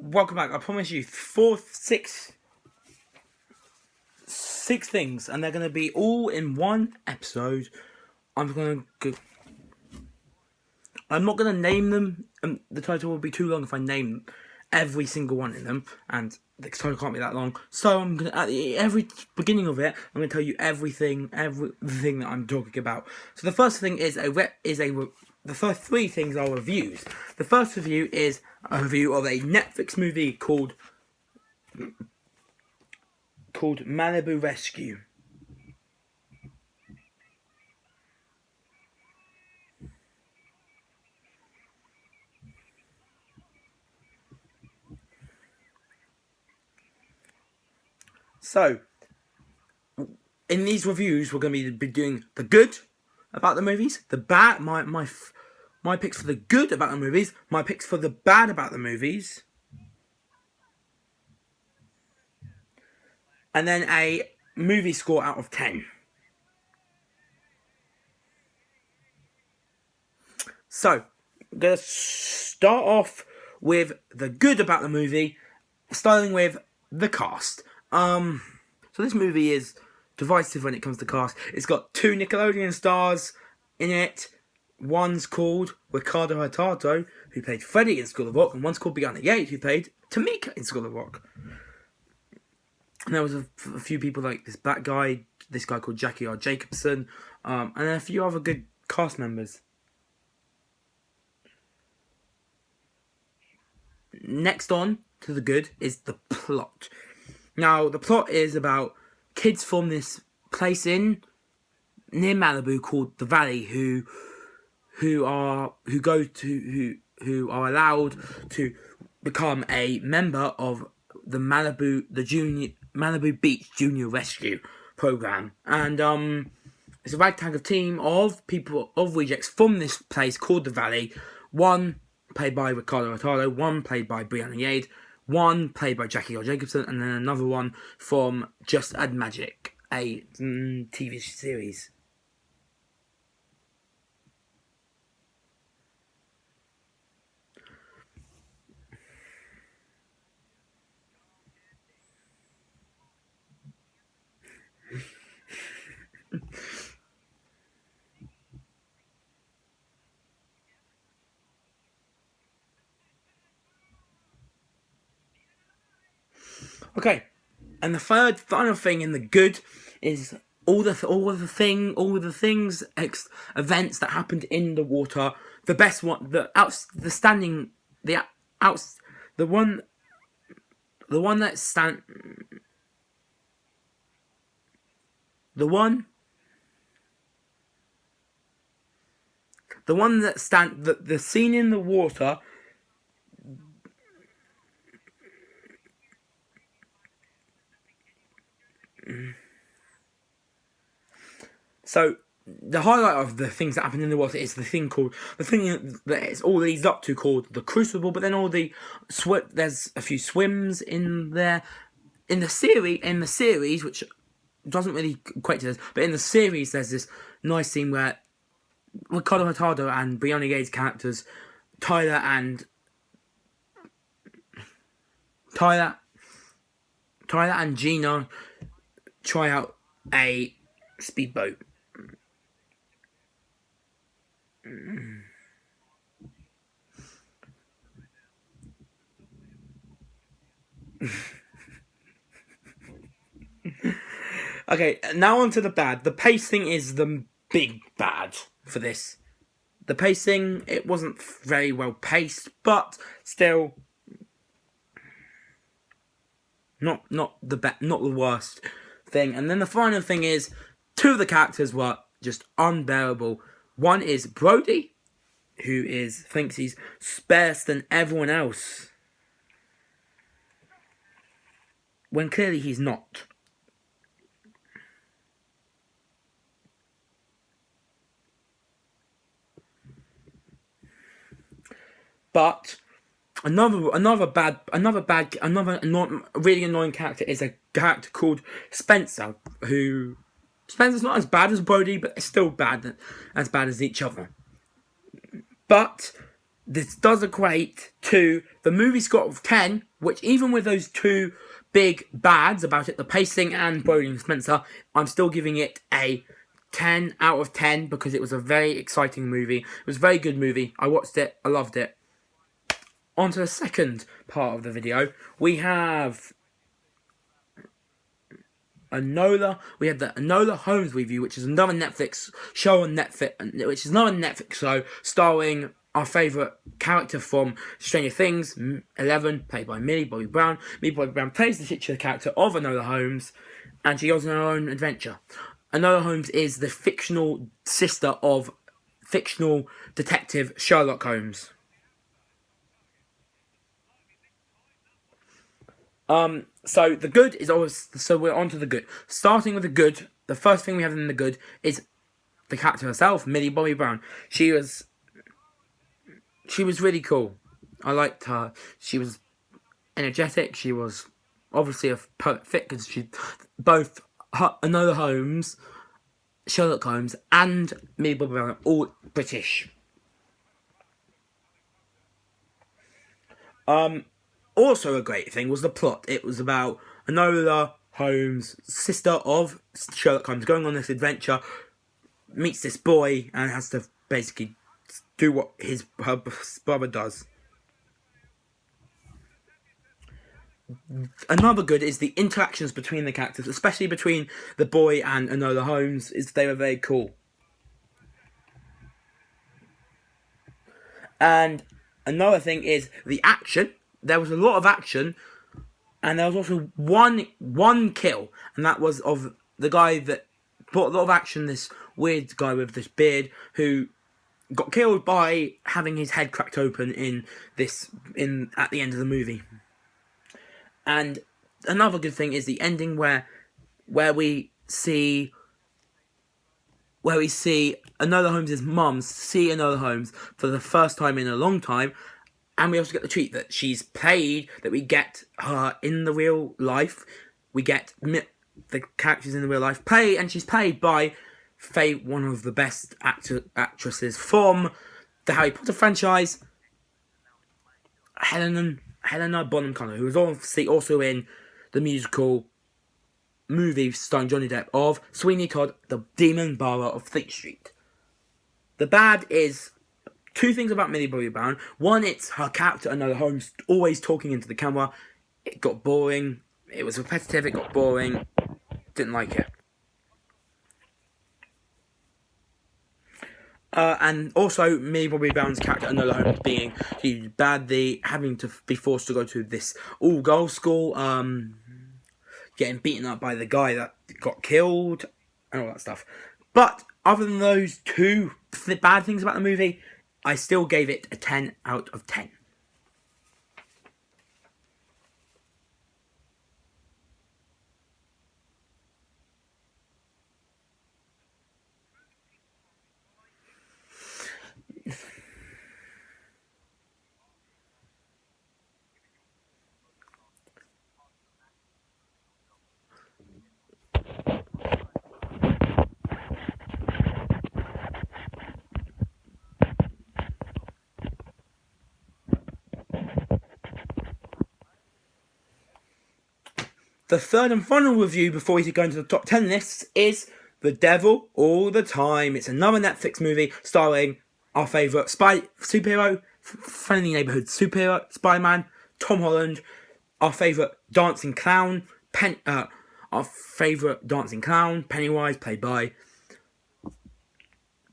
welcome back. I promise you, six things, and they're going to be all in one episode. I'm not going to name them. The title will be too long if I name every single one in them, and the title can't be that long. So I'm going to, at every beginning of it, I'm going to tell you everything that I'm talking about. So the first thing is the first three things are reviews. The first review is a review of a Netflix movie called Malibu Rescue. So, in these reviews, we're going to be doing the good about the movies, the bad, my picks for the good about the movies, my picks for the bad about the movies, and then a movie score out of 10. So, I'm going to start off with the good about the movie, starting with the cast. So this movie is divisive when it comes to cast. It's got two Nickelodeon stars in it. One's called Ricardo Hurtado, who played Freddy in School of Rock, and one's called Brianna Yates, who played Tamika in School of Rock. And there was a few people like this black guy, this guy called Jackie R. Jacobson, and a few other good cast members. Next on to the good is the plot. Now, the plot is about kids from this place near Malibu called the Valley who are allowed to become a member of the Malibu Beach Junior Rescue Program. And it's a ragtag team of rejects from this place called the Valley. One played by Ricardo Hurtado, one played by Brianna Yates, one played by Jackie R. Jacobson, and then another one from Just Add Magic, a TV series. Okay, and the final thing in the good is all the events that happened in the water. The best one, the scene in the water. So the highlight of the things that happen in the water is the thing that it's all leads up to called the Crucible. But then there's a few swims in there in the series, which doesn't really equate to this. But in the series, there's this nice scene where Ricardo Hurtado and Brianna Yates' characters, Tyler and Gina, try out a speedboat. Okay, now on to the bad. The pacing is the big bad for this. The pacing, it wasn't very well paced, but still not the worst thing. And then the final thing is, two of the characters were just unbearable. One is Brody, who thinks he's best than everyone else, when clearly he's not. But another really annoying character is a character called Spencer, who Spencer's not as bad as Brody, but still as bad as each other. But this does equate to the movie score of 10, which even with those two big bads about it, the pacing and Brody and Spencer, I'm still giving it a 10 out of 10 because it was a very exciting movie. It was a very good movie. I watched it. I loved it. On to the second part of the video. We have Enola. We have the Enola Holmes review, which is another Netflix show on Netflix, which is another Netflix show starring our favourite character from Stranger Things, 11, played by Millie Bobby Brown. Millie Bobby Brown plays the titular character of Enola Holmes, and she goes on her own adventure. Enola Holmes is the fictional sister of fictional detective Sherlock Holmes. So the good is always, so we're on to the good. Starting with the good, the first thing we have in the good is the character herself, Millie Bobby Brown. She was really cool. I liked her. She was energetic. She was obviously a perfect because she both Enola Holmes, Sherlock Holmes, and Millie Bobby Brown are all British. Also a great thing was the plot. It was about Enola Holmes, sister of Sherlock Holmes, going on this adventure, meets this boy, and has to basically do what her brother does. Another good is the interactions between the characters, especially between the boy and Enola Holmes, is they were very cool. And another thing is the action. There was a lot of action, and there was also one kill, and that was of the guy that brought a lot of action. This weird guy with this beard who got killed by having his head cracked open at the end of the movie. And another good thing is the ending where we see Enola Holmes' mum see Enola Holmes for the first time in a long time. And we also get the treat that she's played, that we get her in the real life. We get the characters in the real life play, and she's played by one of the best actresses from the Harry Potter franchise, Helena Bonham Carter, who was obviously also in the musical movie starring Johnny Depp of Sweeney Todd, the Demon Barber of Fleet Street. The bad is two things about Millie Bobby Brown. One, it's her character, Enola Holmes, always talking into the camera. It got boring. It was repetitive. It got boring. Didn't like it. And also, Millie Bobby Brown's character, Enola Holmes, being badly having to be forced to go to this all-girls school, getting beaten up by the guy that got killed, and all that stuff. But other than those two bad things about the movie, I still gave it a 10 out of 10. The third and final review before we go into the top 10 lists is The Devil All the Time. It's another Netflix movie starring our favourite superhero, friendly neighbourhood superhero, Spider-Man, Tom Holland, our favourite dancing clown, Pennywise, played by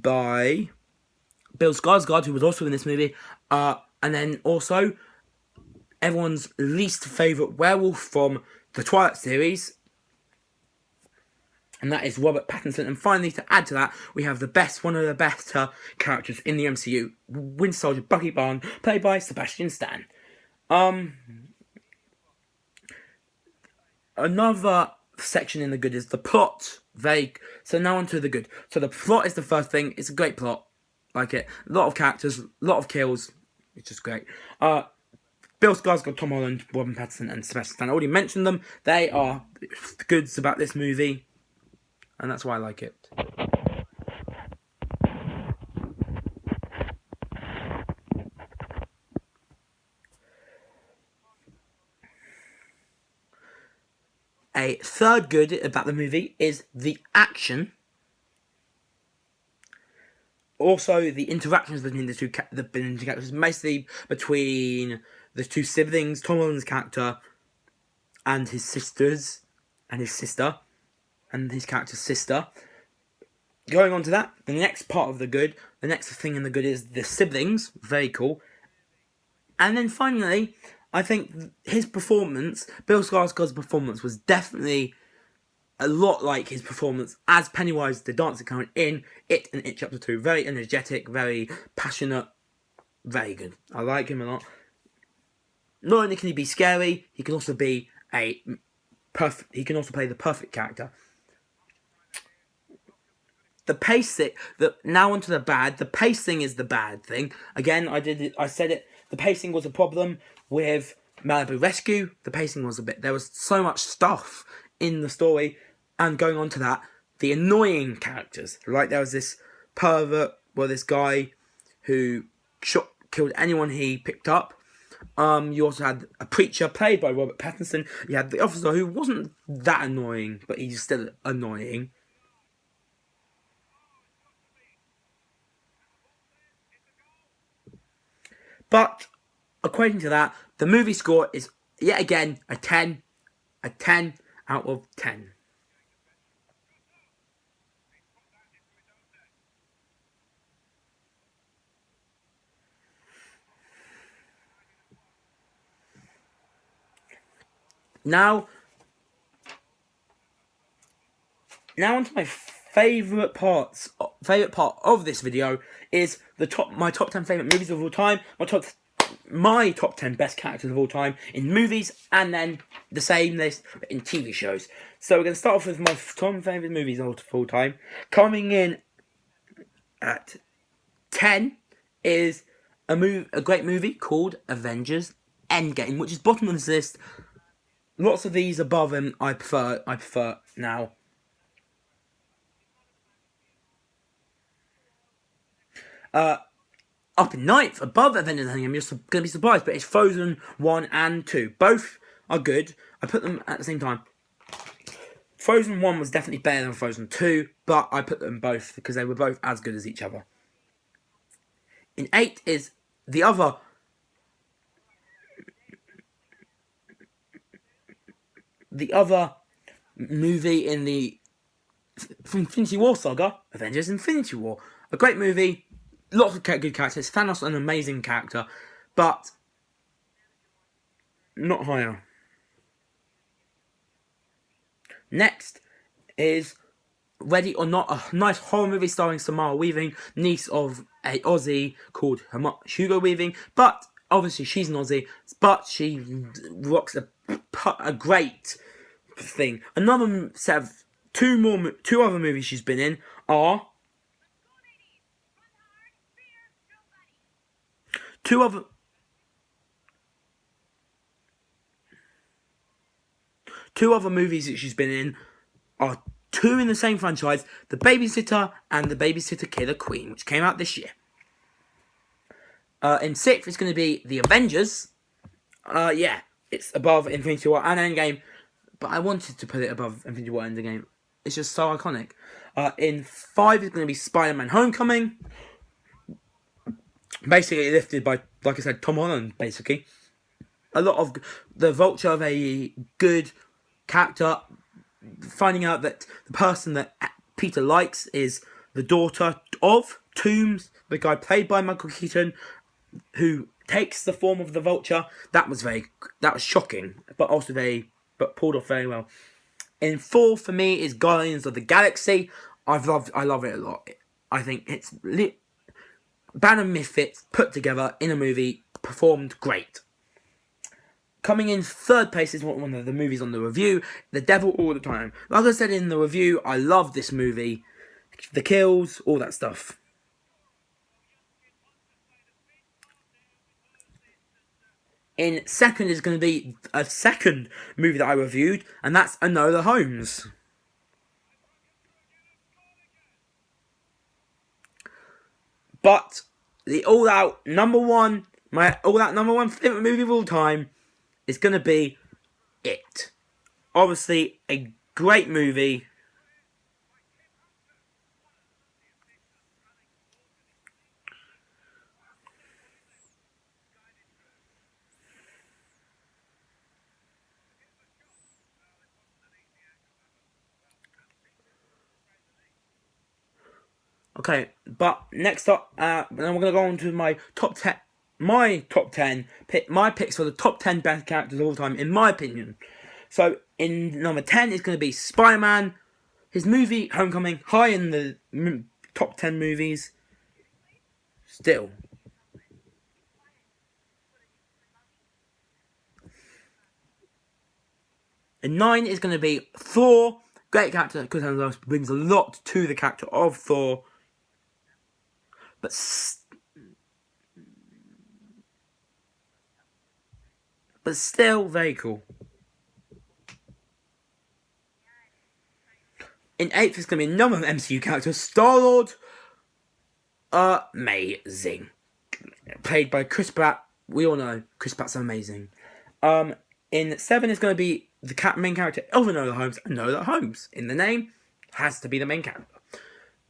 Bill Skarsgård, who was also in this movie, and then also everyone's least favourite werewolf from the Twilight series, and that is Robert Pattinson. And finally, to add to that, we have one of the best characters in the MCU, Winter Soldier Bucky Barnes, played by Sebastian Stan. Another section in the good is the plot. So now on to the good. So the plot is the first thing. It's a great plot. Like it. A lot of characters, a lot of kills. It's just great. Bill Skarsgård, Tom Holland, Robert Pattinson, and Sebastian Stan. I already mentioned them. They are the goods about this movie, and that's why I like it. a third good about the movie is the action. Also, the interactions between the two characters, mostly between the two siblings, Tom Holland's character and his sisters, and his sister, and his character's sister. Going on to that, the next part of the good, the next thing in the good is the siblings, very cool. And then finally, I think his performance, Bill Skarsgård's performance, was definitely a lot like his performance as Pennywise the Dancing Clown in It and It Chapter 2. Very energetic, very passionate, very good. I like him a lot. Not only can he be scary, he can also be he can also play the perfect character. The pacing, now onto the bad. The pacing is the bad thing. Again, I said it. The pacing was a problem with Malibu Rescue. The pacing was there was so much stuff in the story, and going on to that, the annoying characters. Like there was this pervert, this guy who killed anyone he picked up. You also had a preacher played by Robert Pattinson. You had the officer who wasn't that annoying, but he's still annoying. But according to that, the movie score is yet again a 10 out of 10. Now onto my favourite part of this video is my top 10 favourite movies of all time, my top 10 best characters of all time in movies, and then the same list but in TV shows. So we're going to start off with my top favourite movies of all time. Coming in at 10 is a great movie called Avengers Endgame, which is bottom of this list. Lots of these above him I prefer now. Up in ninth, above Avengers Endgame, you're going to be surprised, but it's Frozen 1 and 2. Both are good. I put them at the same time. Frozen 1 was definitely better than Frozen 2, but I put them both because they were both as good as each other. In 8 is the other movie in the Infinity War saga, Avengers Infinity War. A great movie, lots of good characters. Thanos, an amazing character, but not higher. Next is Ready or Not, a nice horror movie starring Samara Weaving, niece of a Aussie called Hugo Weaving, but obviously she's an Aussie, but she rocks a great thing. Another set of two other movies she's been in are two other movies that she's been in are two in the same franchise: The Babysitter and The Babysitter Killer Queen, which came out this year. In 6th, it's going to be The Avengers. It's above Infinity War and Endgame, but I wanted to put it above Infinity War and Endgame. It's just so iconic. In 5, it's going to be Spider-Man Homecoming. Basically lifted by, like I said, Tom Holland, basically. A lot of the Vulture of a good character, finding out that the person that Peter likes is the daughter of Toomes, the guy played by Michael Keaton, who takes the form of the Vulture. That was shocking, but pulled off very well. In 4 for me is Guardians of the Galaxy. I love it a lot. I think it's Band of Misfits put together in a movie, performed great. Coming in 3rd place is one of the movies on the review, The Devil All the Time. Like I said in the review, I love this movie. The kills, all that stuff. In 2nd is going to be a second movie that I reviewed, and that's Enola Holmes. But the all-out number one favourite movie of all time is going to be It. obviously a great movie. Okay, but next up, then we're gonna go on to my top 10. My top 10 my picks for the top 10 best characters of all time, in my opinion. So in number 10 is going to be Spider-Man. His movie Homecoming, high in the top 10 movies. Still. In 9 is going to be Thor. Great character. Chris Hemsworth brings a lot to the character of Thor. But still very cool. In 8th is going to be another MCU character, Star-Lord. Amazing. Played by Chris Pratt. We all know Chris Pratt's amazing. In 7 is going to be the main character of Enola Holmes. Enola Holmes, in the name, has to be the main character.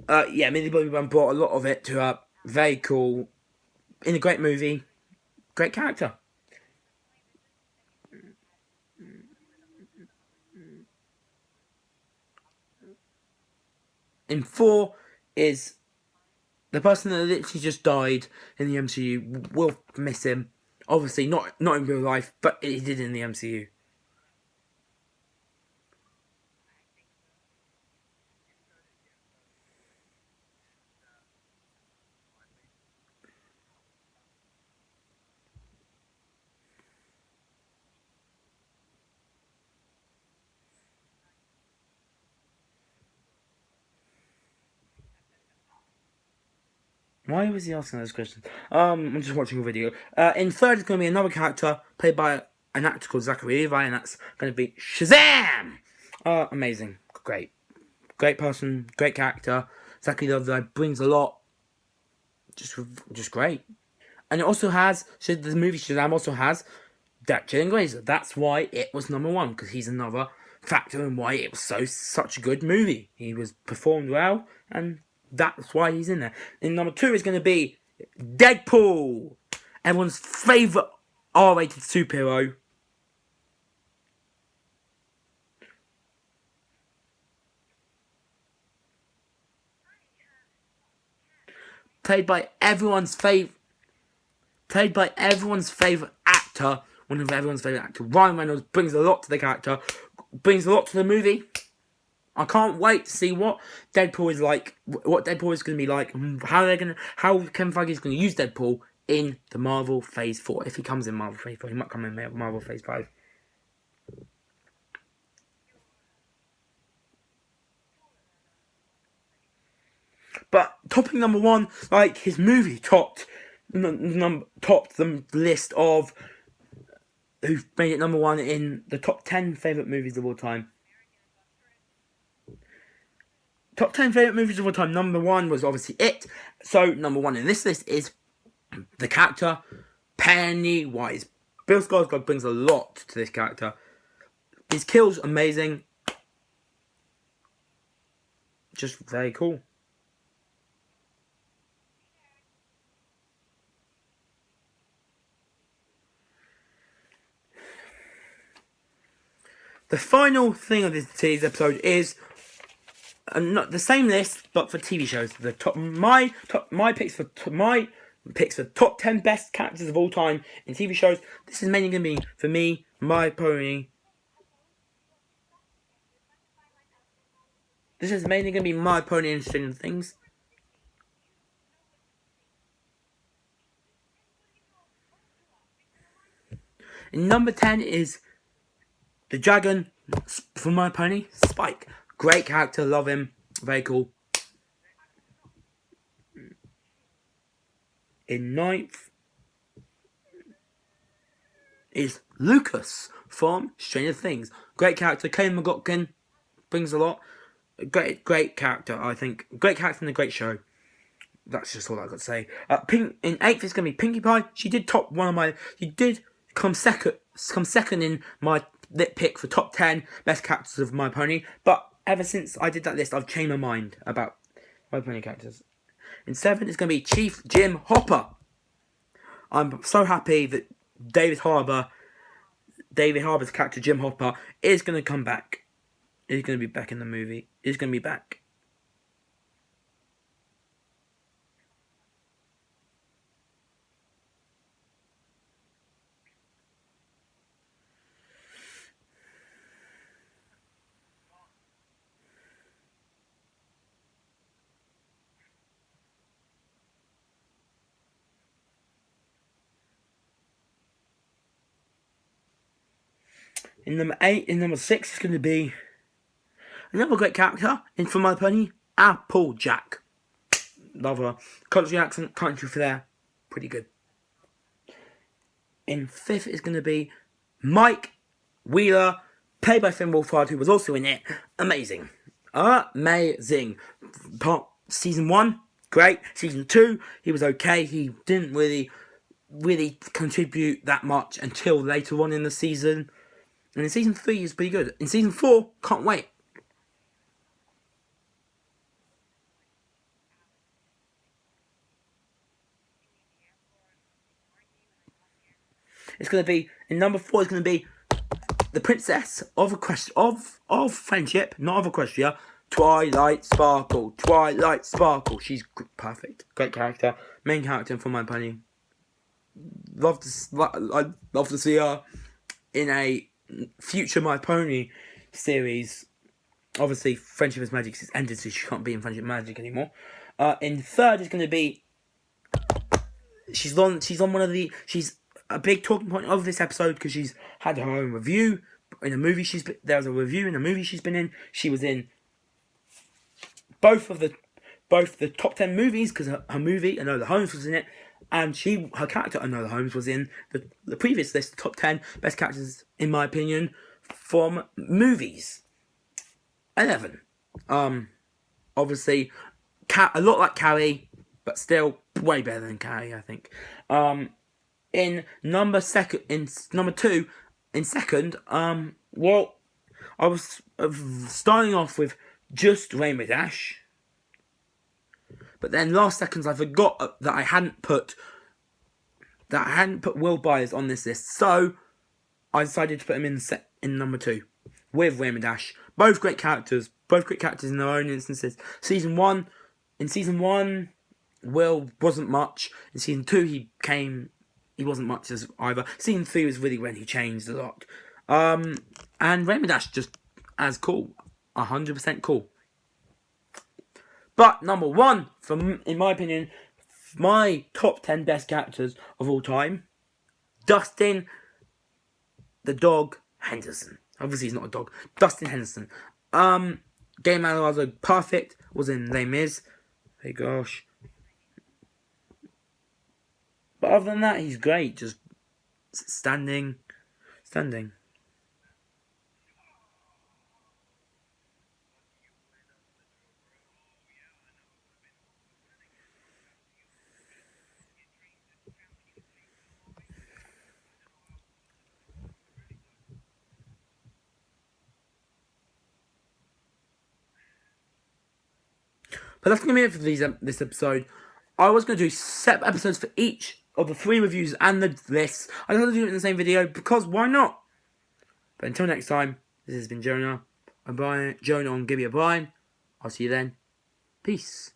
Millie Bobby Brown brought a lot of it to her. Very cool. In a great movie. Great character. In 4 is the person that literally just died in the MCU. We'll miss him. Obviously, not in real life, but he did in the MCU. Why was he asking those questions? I'm just watching a video. In 3rd is going to be another character played by an actor called Zachary Levi, and that's going to be Shazam! Amazing. Great. Great person, great character. Zachary Levi brings a lot. Just great. And it also has, so the movie Shazam also has Jalen Glazer. That's why it was number 1, because he's another factor in why it was such a good movie. He was performed well, and that's why he's in there. In number 2 is going to be Deadpool, everyone's favourite R-rated superhero. Played by everyone's favourite actor, one of everyone's favourite actors. Ryan Reynolds brings a lot to the character, brings a lot to the movie. I can't wait to see what Deadpool is like, what Deadpool is going to be like, and how Kevin Feige is going to use Deadpool in the Marvel Phase 4. If he comes in Marvel Phase 4, he might come in Marvel Phase 5. But topping number 1, like his movie topped the list of who've made it number 1 in the top 10 favourite movies of all time. Top 10 favourite movies of all time. Number 1 was obviously It. So, number 1 in this list is the character Pennywise. Bill Skarsgård brings a lot to this character. His kills, amazing. Just very cool. The final thing of this today's episode is not the same list, but for TV shows. My picks for top 10 best characters of all time in TV shows. This is mainly going to be for me, My Pony. This is mainly going to be My Pony and Stranger Things. And number 10 is the dragon from My Pony, Spike. Great character, love him. Very cool. In 9th is Lucas from Stranger Things. Great character. Kane McGuckin brings a lot. Great character, I think. Great character and a great show. That's just all I got to say. In 8th is going to be Pinkie Pie. She did come second in my pick for top 10 best characters of My Pony, but ever since I did that list, I've changed my mind about My Pony characters. In 7, it's going to be Chief Jim Hopper. I'm so happy that David Harbour's character Jim Hopper is going to come back. He's going to be back in the movie. He's going to be back. In number 6 is going to be another great character in For My Pony, Applejack. Love her. Country accent, country flair, pretty good. In 5th is going to be Mike Wheeler, played by Finn Wolfhard, who was also in it. Amazing. Amazing. Season 1, great. Season 2, he was okay. He didn't really contribute that much until later on in the season. And in Season 3, he's pretty good. In Season 4, can't wait. It's going to be, in number 4, it's going to be the Princess of Friendship, not of Equestria, Twilight Sparkle. Twilight Sparkle. She's perfect. Great character. Main character For My Pony. I'd love to see her in a future My Pony series. Obviously, Friendship is Magic is ended, so she can't be in Friendship Magic anymore. In 3rd is going to be she's on one of the she's a big talking point of this episode because she's had her own review in a movie. There was a review in a movie she's been in. She was in both the top 10 movies because her movie Enola Holmes was in it, and her character Enola Holmes was in the previous list, the top 10 best characters in my opinion from movies. 11. Obviously, a lot like Carrie, but still way better than Carrie, I think. In number 2, well, I was starting off with just Rainbow Dash, but then last seconds I forgot that I hadn't put Will Byers on this list, so I decided to put him in number 2 with Rainbow Dash. Both great characters in their own instances. In season 1, Will wasn't much. In season 2, he wasn't much as either. Season 3 was really when he changed a lot. And Rainbow Dash just as cool. 100% cool. But number 1, in my opinion, my top 10 best characters of all time, Dustin the Dog Henderson. Obviously he's not a dog. Dustin Henderson. Game Analyzer Perfect was in Les Mis. Hey gosh. But other than that, he's great. Just standing. But that's going to be it for this episode. I was going to do separate episodes for each of the 3 reviews and the lists. I don't want to do it in the same video because why not? But until next time, this has been Jonah. I'm Jonah on Gibby O'Brien. I'll see you then. Peace.